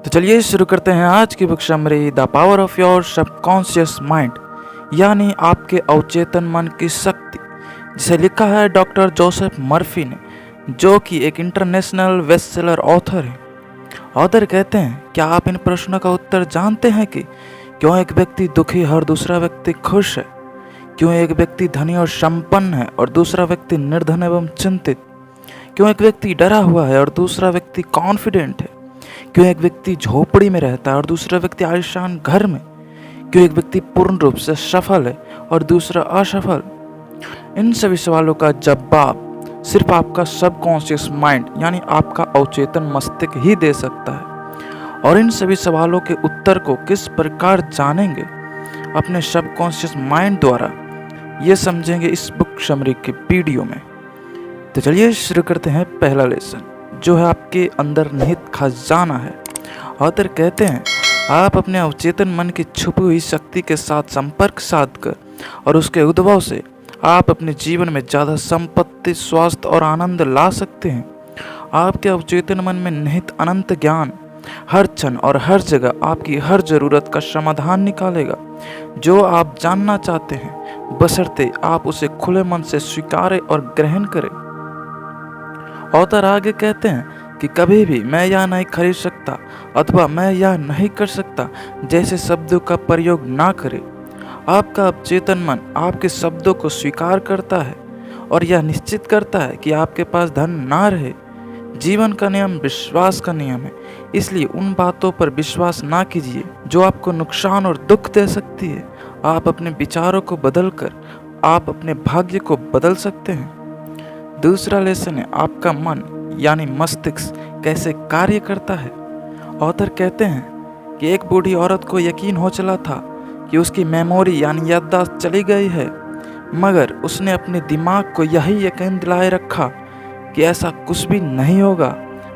तो चलिए शुरू करते हैं आज की book summary the power of your subconscious mind, यानी आपके अवचेतन मन की शक्ति, जिसे लिखा है डॉक्टर जोसेफ मर्फी ने, जो कि एक इंटरनेशनल बेस्टसेलर ऑथर है। ऑथर कहते हैं, क्या आप इन प्रश्नों का उत्तर जानते हैं कि क्यों एक व्यक्ति दुखी है और दूसरा व्यक्ति खुश है? क्यों एक व्यक्ति धनी और संपन्न है और दूसरा व्यक्ति निर्धन एवं चिंतित? क्यों एक व्यक्ति डरा हुआ है और दूसरा व्यक्ति कॉन्फिडेंट है? क्यों एक व्यक्ति झोपड़ी में रहता है और दूसरा व्यक्ति आलीशान घर में? क्यों एक व्यक्ति पूर्ण रूप से सफल है और दूसरा असफल? इन सभी सवालों का जवाब सिर्फ आपका सबकॉन्शियस माइंड यानी आपका अवचेतन मस्तिष्क ही दे सकता है। और इन सभी सवालों के उत्तर को किस प्रकार जानेंगे अपने सबकॉन्शियस माइंड द्वारा, ये समझेंगे इस बुक समरी के वीडियो में। तो चलिए शुरू करते हैं पहला लेसन, जो है आपके अंदर निहित खजाना है। ऑथर कहते हैं, आप अपने अवचेतन मन की छुपी हुई शक्ति के साथ संपर्क साधकर और उसके उद्भव से आप अपने जीवन में ज़्यादा संपत्ति, स्वास्थ्य और आनंद ला सकते हैं। आपके अवचेतन मन में निहित अनंत ज्ञान हर क्षण और हर जगह आपकी हर जरूरत का समाधान निकालेगा। जो आप जानना चाहते हैं, बशर्ते आप उसे खुले मन से स्वीकारें और ग्रहण करें। ऑथर आगे कहते हैं कि कभी भी मैं यह नहीं खरीद सकता अथवा मैं यह नहीं कर सकता जैसे शब्दों का प्रयोग ना करें। आपका अवचेतन मन आपके शब्दों को स्वीकार करता है और यह निश्चित करता है कि आपके पास धन ना रहे। जीवन का नियम विश्वास का नियम है, इसलिए उन बातों पर विश्वास ना कीजिए जो आपको नुकसान और दुख दे सकती है। आप अपने विचारों को बदलकर आप अपने भाग्य को बदल सकते हैं। दूसरा लेसन है, आपका मन यानी मस्तिष्क कैसे कार्य करता है। ऑथर कहते हैं कि एक बूढ़ी औरत को यकीन हो चला था कि उसकी मेमोरी यानी याददाश्त चली गई है, मगर उसने अपने दिमाग को यही यकीन दिलाए रखा कि ऐसा कुछ भी नहीं होगा,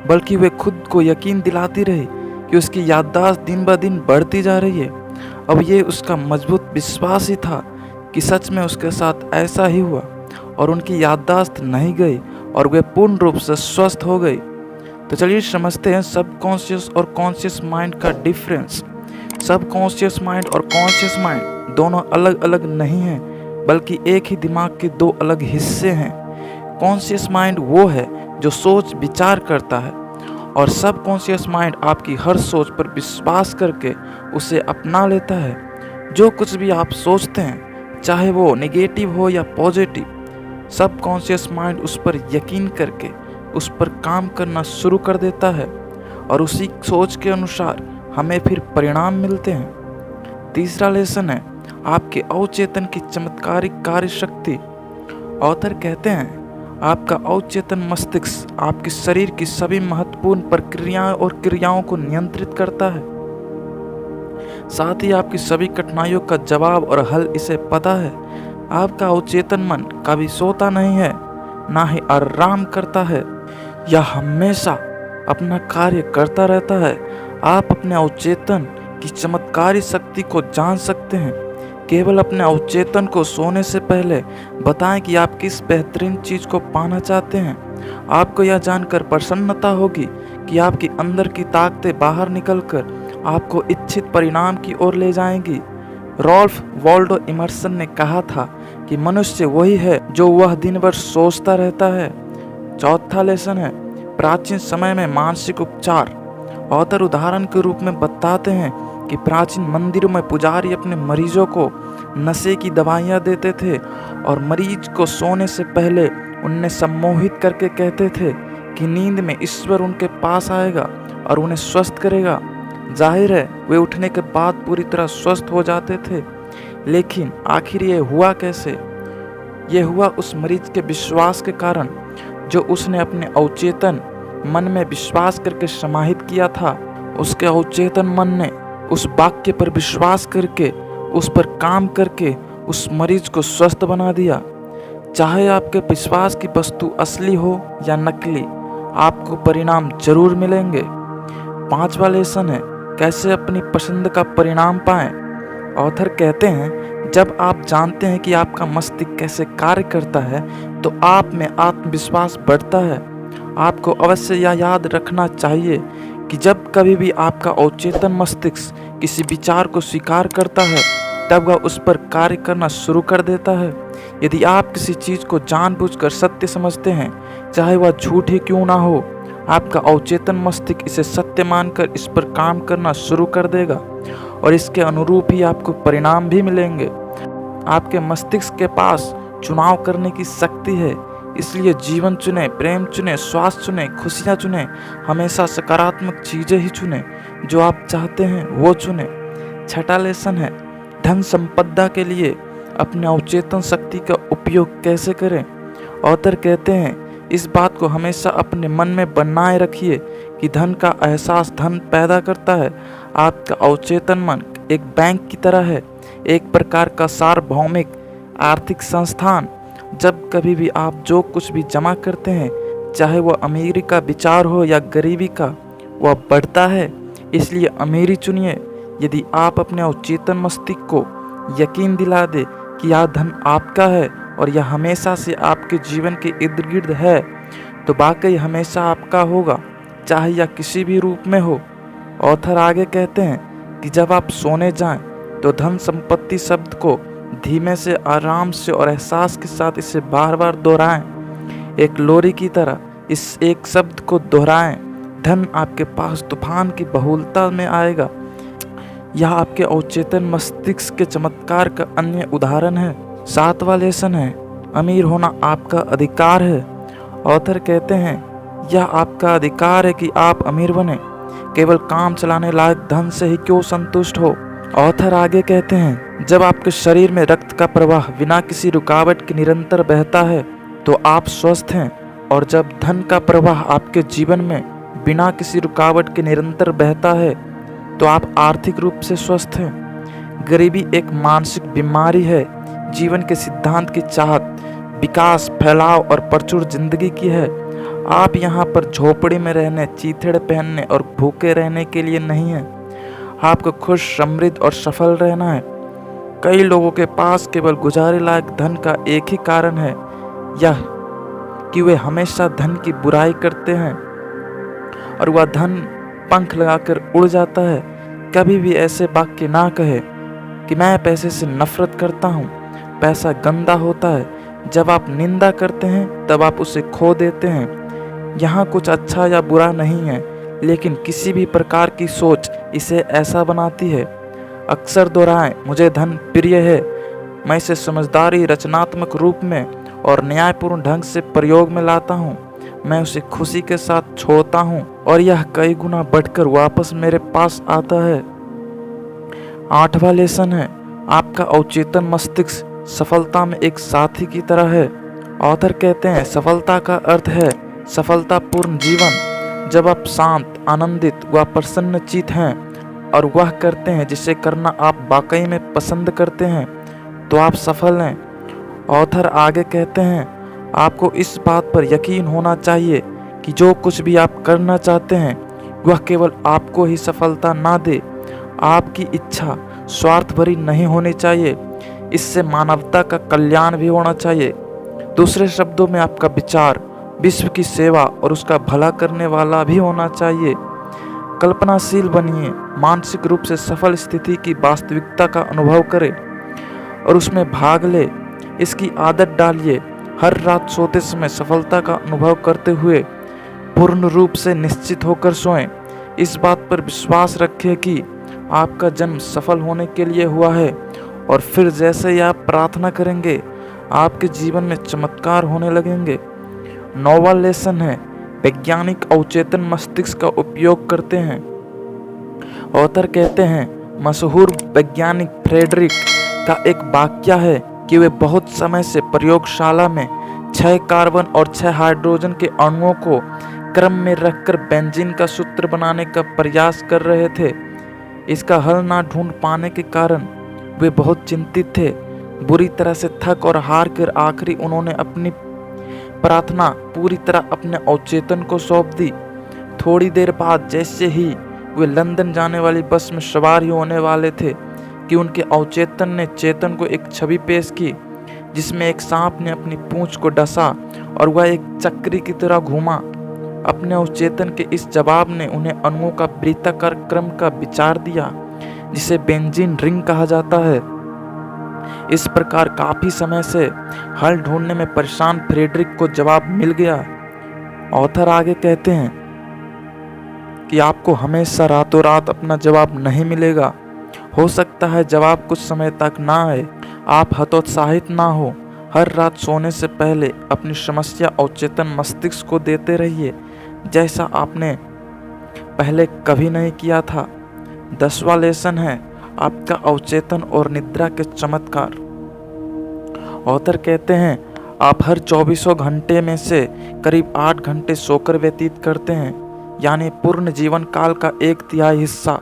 बल्कि वे खुद को यकीन दिलाती रही कि उसकी याददाश्त दिन ब दिन बढ़ती जा रही है। अब ये उसका मजबूत विश्वास ही था कि सच में उसके साथ ऐसा ही हुआ और उनकी याददाश्त नहीं गई और वे पूर्ण रूप से स्वस्थ हो गई। तो चलिए समझते हैं सबकॉन्शियस और कॉन्शियस माइंड का डिफरेंस। सबकॉन्शियस माइंड और कॉन्शियस माइंड दोनों अलग अलग नहीं हैं, बल्कि एक ही दिमाग के दो अलग हिस्से हैं। कॉन्शियस माइंड वो है जो सोच विचार करता है, और सबकॉन्शियस माइंड आपकी हर सोच पर विश्वास करके उसे अपना लेता है। जो कुछ भी आप सोचते हैं, चाहे वो नेगेटिव हो या पॉजिटिव, सबकॉन्शियस माइंड उस पर यकीन करके उस पर काम करना शुरू कर देता है और उसी सोच के अनुसार हमें फिर परिणाम मिलते हैं। तीसरा लेसन है, आपके अवचेतन की चमत्कारिक कार्य शक्ति। ऑथर कहते हैं, आपका अवचेतन मस्तिष्क आपके शरीर की सभी महत्वपूर्ण प्रक्रियाएं और क्रियाओं को नियंत्रित करता है। साथ ही आपकी सभी कठिनाइयों का जवाब और हल इसे पता है। आपका अवचेतन मन कभी सोता नहीं है, ना ही आराम करता है, यह हमेशा अपना कार्य करता रहता है। आप अपने अवचेतन की चमत्कारी शक्ति को जान सकते हैं। केवल अपने अवचेतन को सोने से पहले बताएं कि आप किस बेहतरीन चीज़ को पाना चाहते हैं। आपको यह जानकर प्रसन्नता होगी कि आपकी अंदर की ताकतें बाहर निकलकर आपको इच्छित परिणाम की ओर ले जाएंगी। रॉल्फ वॉल्डो इमर्सन ने कहा था कि मनुष्य वही है जो वह दिन भर सोचता रहता है। चौथा लेसन है, प्राचीन समय में मानसिक उपचार। ऑथर उदाहरण के रूप में बताते हैं कि प्राचीन मंदिरों में पुजारी अपने मरीजों को नशे की दवाइयाँ देते थे और मरीज को सोने से पहले उन्हें सम्मोहित करके कहते थे कि नींद में ईश्वर उनके पास आएगा और उन्हें स्वस्थ करेगा। जाहिर है वे उठने के बाद पूरी तरह स्वस्थ हो जाते थे, लेकिन आखिर ये हुआ कैसे? ये हुआ उस मरीज के विश्वास के कारण, जो उसने अपने अवचेतन मन में विश्वास करके समाहित किया था। उसके अवचेतन मन ने उस वाक्य पर विश्वास करके उस पर काम करके उस मरीज को स्वस्थ बना दिया। चाहे आपके विश्वास की वस्तु असली हो या नकली, आपको परिणाम जरूर मिलेंगे। पांचवा लेसन है, कैसे अपनी पसंद का परिणाम पाएं। ऑथर कहते हैं, जब आप जानते हैं कि आपका मस्तिष्क कैसे कार्य करता है, तो आप में आत्मविश्वास बढ़ता है। आपको अवश्य यह याद रखना चाहिए कि जब कभी भी आपका अवचेतन मस्तिष्क किसी विचार को स्वीकार करता है, तब वह उस पर कार्य करना शुरू कर देता है। यदि आप किसी चीज़ को जानबूझकर सत्य समझते हैं, चाहे वह झूठ ही क्यों ना हो, आपका अवचेतन मस्तिष्क इसे सत्य मानकर इस पर काम करना शुरू कर देगा और इसके अनुरूप ही आपको परिणाम भी मिलेंगे। आपके मस्तिष्क के पास चुनाव करने की शक्ति है, इसलिए जीवन चुने, प्रेम चुने, स्वास्थ्य चुने, खुशियाँ चुने, हमेशा सकारात्मक चीज़ें ही चुने, जो आप चाहते हैं वो चुने। छठा लेसन है धन संपदा के लिए अपने अवचेतन शक्ति का उपयोग कैसे करें। ऑथर कहते हैं, इस बात को हमेशा अपने मन में बनाए रखिए कि धन का एहसास धन पैदा करता है। आपका अवचेतन मन एक बैंक की तरह है, एक प्रकार का सार्वभौमिक आर्थिक संस्थान। जब कभी भी आप जो कुछ भी जमा करते हैं, चाहे वह अमीरी का विचार हो या गरीबी का, वह बढ़ता है। इसलिए अमीरी चुनिए। यदि आप अपने अवचेतन मस्तिष्क को यकीन दिला दे कि यह धन आपका है और यह हमेशा से आपके जीवन के इर्द गिर्द है, तो वाकई हमेशा आपका होगा, चाहे यह किसी भी रूप में हो। ऑथर आगे कहते हैं कि जब आप सोने जाएं, तो धन संपत्ति शब्द को धीमे से, आराम से और एहसास के साथ इसे बार बार दोहराएं। एक लोरी की तरह इस एक शब्द को दोहराएं। धन आपके पास तूफान की बहुलता में आएगा। यह आपके अवचेतन मस्तिष्क के चमत्कार का अन्य उदाहरण है। सातवां लेसन है अमीर होना आपका अधिकार है। ऑथर कहते हैं, यह आपका अधिकार है कि आप अमीर बने, केवल काम चलाने लायक धन से ही क्यों संतुष्ट हो। ऑथर आगे कहते हैं, जब आपके शरीर में रक्त का प्रवाह बिना किसी रुकावट के निरंतर बहता है, तो आप स्वस्थ हैं, और जब धन का प्रवाह आपके जीवन में बिना किसी रुकावट के निरंतर बहता है, तो आप आर्थिक रूप से स्वस्थ हैं। गरीबी एक मानसिक बीमारी है, जीवन के सिद्धांत की चाहत, विकास, फैलाव और प्रचुर जिंदगी की है। आप यहाँ पर झोपड़ी में रहने, चीथड़े पहनने और भूखे रहने के लिए नहीं हैं। आपको खुश, समृद्ध और सफल रहना है। कई लोगों के पास केवल गुजारे लायक धन का एक ही कारण है, यह कि वे हमेशा धन की बुराई करते हैं और वह धन पंख लगाकर उड़ जाता है। कभी भी ऐसे वाक्य ना कहे कि मैं पैसे से नफरत करता हूँ, पैसा गंदा होता है। जब आप निंदा करते हैं, तब आप उसे खो देते हैं। यहाँ कुछ अच्छा या बुरा नहीं है, लेकिन किसी भी प्रकार की सोच इसे ऐसा बनाती है। अक्सर दोहराएं, मुझे धन प्रिय है, मैं इसे समझदारी, रचनात्मक रूप में और न्यायपूर्ण ढंग से प्रयोग में लाता हूँ। मैं उसे खुशी के साथ छोड़ता हूँ और यह कई गुना बढ़कर वापस मेरे पास आता है। आठवां लेसन है आपका अवचेतन मस्तिष्क सफलता में एक साथी की तरह है। ऑथर कहते हैं, सफलता का अर्थ है सफलतापूर्ण जीवन। जब आप शांत, आनंदित व प्रसन्नचित्त हैं और वह करते हैं जिसे करना आप वाकई में पसंद करते हैं, तो आप सफल हैं। ऑथर आगे कहते हैं, आपको इस बात पर यकीन होना चाहिए कि जो कुछ भी आप करना चाहते हैं, वह केवल आपको ही सफलता ना दे। आपकी इच्छा स्वार्थ भरी नहीं होनी चाहिए, इससे मानवता का कल्याण भी होना चाहिए। दूसरे शब्दों में, आपका विचार विश्व की सेवा और उसका भला करने वाला भी होना चाहिए। कल्पनाशील बनिए, मानसिक रूप से सफल स्थिति की वास्तविकता का अनुभव करें और उसमें भाग ले। इसकी आदत डालिए, हर रात सोते समय सफलता का अनुभव करते हुए पूर्ण रूप से निश्चित होकर सोएं। इस बात पर विश्वास रखें कि आपका जन्म सफल होने के लिए हुआ है, और फिर जैसे ही आप प्रार्थना करेंगे, आपके जीवन में चमत्कार होने लगेंगे। नौवां लेसन है वैज्ञानिक अवचेतन मस्तिष्क का उपयोग करते हैं। ऑथर कहते हैं, मशहूर वैज्ञानिक फ्रेडरिक का एक वाक्य है कि वे बहुत समय से प्रयोगशाला में 6 कार्बन और 6 हाइड्रोजन के अणुओं को क्रम में रखकर बेंजीन का सूत्र बनाने का प्रयास कर रहे थे। इसका हल ना ढूंढ पाने के कारण वे बहुत चिंतित थे। बुरी तरह से थक और हार कर आखिरी उन्होंने अपनी प्रार्थना पूरी तरह अपने अवचेतन को सौंप दी। थोड़ी देर बाद जैसे ही वे लंदन जाने वाली बस में सवार ही होने वाले थे कि उनके अवचेतन ने चेतन को एक छवि पेश की, जिसमें एक सांप ने अपनी पूंछ को डसा और वह एक चक्री की तरह घूमा। अपने अवचेतन के इस जवाब ने उन्हें अणुओं का वृत्ताकार क्रम का विचार दिया, जिसे बेंजीन रिंग कहा जाता है। इस प्रकार काफी समय से हल ढूंढने में परेशान फ्रेडरिक को जवाब मिल गया। ऑथर आगे कहते हैं कि आपको हमेशा रातों रात अपना जवाब नहीं मिलेगा। हो सकता है जवाब कुछ समय तक ना आए। आप हतोत्साहित ना हो। हर रात सोने से पहले अपनी समस्या अवचेतन मस्तिष्क को देते रहिए, जैसा आपने पहले कभी नहीं किया था। 10वां लेसन है आपका अवचेतन और निद्रा के चमत्कार। ऑथर कहते हैं आप हर 24 घंटे में से करीब 8 घंटे सोकर व्यतीत करते हैं, यानी पूर्ण जीवन काल का 1/3 हिस्सा।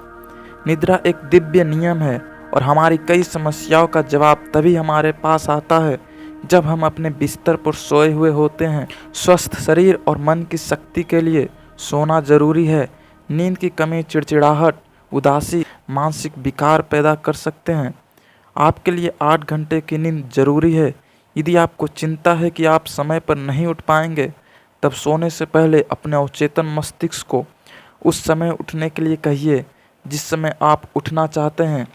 निद्रा एक दिव्य नियम है और हमारी कई समस्याओं का जवाब तभी हमारे पास आता है जब हम अपने बिस्तर पर सोए हुए होते हैं। स्वस्थ शरीर और मन की शक्ति के लिए सोना जरूरी है। नींद की कमी चिड़चिड़ाहट, उदासी, मानसिक विकार पैदा कर सकते हैं। आपके लिए 8 घंटे की नींद जरूरी है। यदि आपको चिंता है कि आप समय पर नहीं उठ पाएंगे, तब सोने से पहले अपने अवचेतन मस्तिष्क को उस समय उठने के लिए कहिए जिस समय आप उठना चाहते हैं।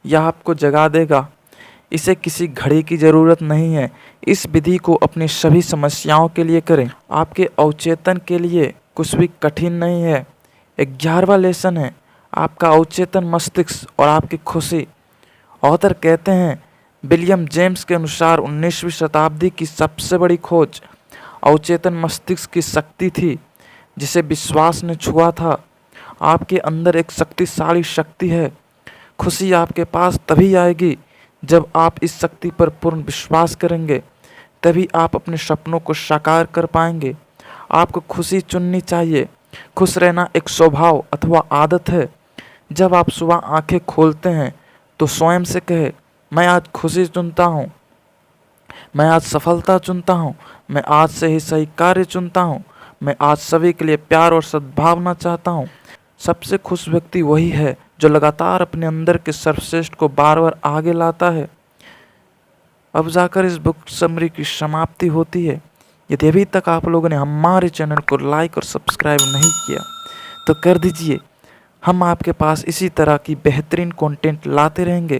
यह आपको जगा देगा। इसे किसी घड़ी की ज़रूरत नहीं है। इस विधि को अपनी सभी समस्याओं के लिए करें। आपके अवचेतन के लिए कुछ भी कठिन नहीं है। 11वां लेसन है आपका अवचेतन मस्तिष्क और आपकी खुशी। ऑथर कहते हैं विलियम जेम्स के अनुसार 19वीं शताब्दी की सबसे बड़ी खोज अवचेतन मस्तिष्क की शक्ति थी, जिसे विश्वास ने छुआ था। आपके अंदर एक शक्तिशाली शक्ति है। खुशी आपके पास तभी आएगी जब आप इस शक्ति पर पूर्ण विश्वास करेंगे। तभी आप अपने सपनों को साकार कर पाएंगे। आपको खुशी चुननी चाहिए। खुश रहना एक स्वभाव अथवा आदत है। जब आप सुबह आंखें खोलते हैं तो स्वयं से कहे, मैं आज खुशी चुनता हूँ, मैं आज सफलता चुनता हूँ, मैं आज से ही सही कार्य चुनता हूँ, मैं आज सभी के लिए प्यार और सद्भावना चाहता हूँ। सबसे खुश व्यक्ति वही है जो लगातार अपने अंदर के सर्वश्रेष्ठ को बार बार आगे लाता है। अब जाकर इस बुक समरी की समाप्ति होती है। यदि अभी तक आप लोगों ने हमारे चैनल को लाइक और सब्सक्राइब नहीं किया तो कर दीजिए। हम आपके पास इसी तरह की बेहतरीन कंटेंट लाते रहेंगे।